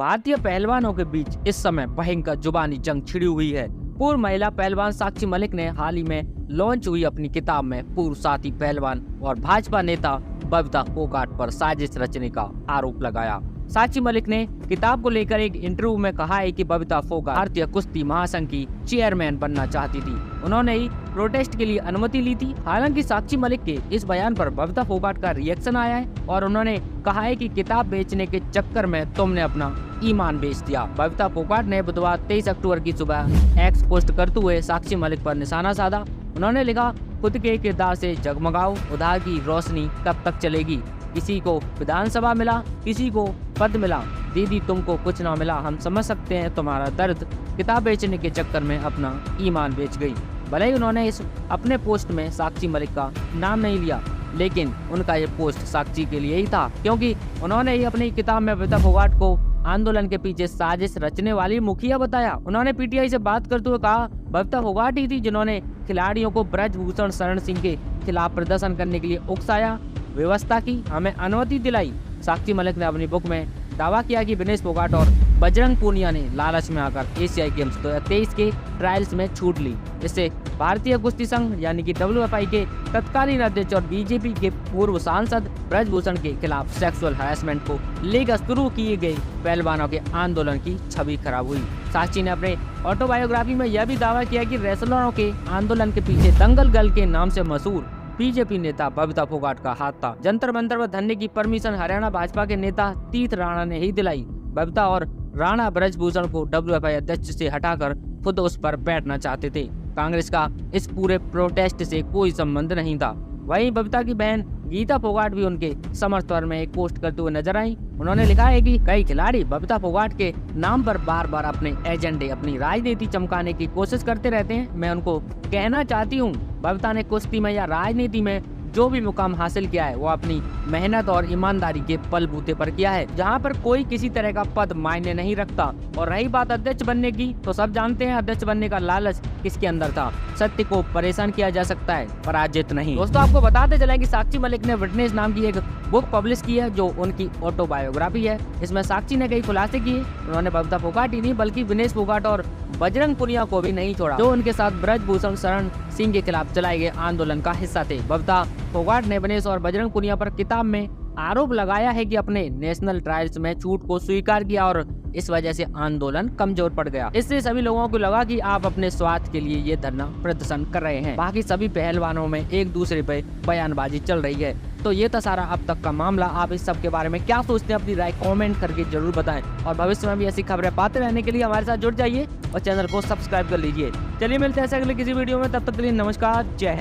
भारतीय पहलवानों के बीच इस समय भयंकर जुबानी जंग छिड़ी हुई है। पूर्व महिला पहलवान साक्षी मलिक ने हाल ही में लॉन्च हुई अपनी किताब में पूर्व साथी पहलवान और भाजपा नेता बबीता फोगाट पर साजिश रचने का आरोप लगाया। साक्षी मलिक ने किताब को लेकर एक इंटरव्यू में कहा है कि बबीता फोगाट भारतीय कुश्ती महासंघ की चेयरमैन बनना चाहती थी। उन्होंने ही प्रोटेस्ट के लिए अनुमति ली थी। हालांकि साक्षी मलिक के इस बयान पर बबीता फोगाट का रिएक्शन आया है और उन्होंने कहा है कि किताब बेचने के चक्कर में तुमने अपना ईमान बेच दिया। बबीता फोगाट ने बुधवार 23 अक्टूबर की सुबह एक्स पोस्ट करते हुए साक्षी मलिक पर निशाना साधा। उन्होंने लिखा, खुद के किरदार से जगमगाओ, उधार की रोशनी कब तक चलेगी। किसी को विधानसभा मिला, किसी को पद मिला, दीदी तुमको कुछ ना मिला। हम समझ सकते हैं तुम्हारा दर्द। किताब बेचने के चक्कर में अपना ईमान बेच गई। भले ही उन्होंने इस अपने पोस्ट में साक्षी मलिक का नाम नहीं लिया, लेकिन उनका ये पोस्ट साक्षी के लिए ही था, क्योंकि उन्होंने ही अपनी किताब में बबीता फोगाट को आंदोलन के पीछे साजिश रचने वाली मुखिया बताया। उन्होंने पीटीआई से बात करते हुए कहा, बबीता फोगाट ही थी जिन्होंने खिलाड़ियों को ब्रजभूषण शरण सिंह के खिलाफ प्रदर्शन करने के लिए उकसाया, व्यवस्था की, हमें अनुमति दिलाई। साक्षी मलिक ने अपनी बुक में दावा किया कि विनेश फोगाट और बजरंग पूनिया ने लालच में आकर एशियाई गेम्स 2023 के ट्रायल्स में छूट ली। इससे भारतीय कुश्ती संघ यानी कि WFI के तत्कालीन अध्यक्ष और बीजेपी के पूर्व सांसद ब्रजभूषण के खिलाफ सेक्सुअल हैरेसमेंट को लेकर शुरू किए गए पहलवानों के आंदोलन की छवि खराब हुई। साक्षी ने अपने ऑटोबायोग्राफी में यह भी दावा किया कि रेसलरों के आंदोलन के पीछे दंगल गर्ल के नाम से मशहूर बीजेपी नेता बबीता फोगाट का हाथ था। जंतर मंतर पर धरने की परमिशन हरियाणा भाजपा के नेता तीर्थ राणा ने ही दिलाई। बबीता और राणा ब्रजभूषण को WFI अध्यक्ष से हटाकर खुद उस पर बैठना चाहते थे। कांग्रेस का इस पूरे प्रोटेस्ट से कोई संबंध नहीं था। वहीं बबीता की बहन गीता फोगाट भी उनके समर्थन में एक पोस्ट करते हुए नजर आई। उन्होंने लिखा है कि कई खिलाड़ी बबीता फोगाट के नाम पर बार बार अपने एजेंडे, अपनी राजनीति चमकाने की कोशिश करते रहते हैं। मैं उनको कहना चाहती हूँ, बबीता ने कुश्ती में या राजनीति में जो भी मुकाम हासिल किया है वो अपनी मेहनत और ईमानदारी के बलबूते पर किया है, जहां पर कोई किसी तरह का पद मायने नहीं रखता। और रही बात अध्यक्ष बनने की, तो सब जानते हैं अध्यक्ष बनने का लालच किसके अंदर था। सत्य को परेशान किया जा सकता है, पराजित नहीं। दोस्तों, आपको बताते चले कि साक्षी मलिक ने विटनेस नाम की एक बुक पब्लिश की है जो उनकी ऑटोबायोग्राफी है। इसमें साक्षी ने कई खुलासे किए। उन्होंने बबीता फोगाट ही नहीं बल्कि विनेश फोगाट और बजरंग पूनिया को भी नहीं छोड़ा, जो उनके साथ ब्रजभूषण शरण सिंह के खिलाफ चलाए गए आंदोलन का हिस्सा थे। बबीता फोगाट ने विनेश और बजरंग पूनिया पर किताब में आरोप लगाया है कि अपने नेशनल ट्रायल्स में छूट को स्वीकार किया और इस वजह से आंदोलन कमजोर पड़ गया। इससे सभी लोगों को लगा कि आप अपने स्वार्थ के लिए ये धरना प्रदर्शन कर रहे हैं। बाकी सभी पहलवानों में एक दूसरे पे बयानबाजी चल रही है। तो ये था सारा अब तक का मामला। आप इस सब के बारे में क्या सोचते हैं, अपनी राय कमेंट करके जरूर बताएं। और भविष्य में भी ऐसी खबरें पाते रहने के लिए हमारे साथ जुड़ जाइए और चैनल को सब्सक्राइब कर लीजिए। चलिए मिलते हैं अगले किसी वीडियो में, तब तक के लिए नमस्कार, जय हिंद।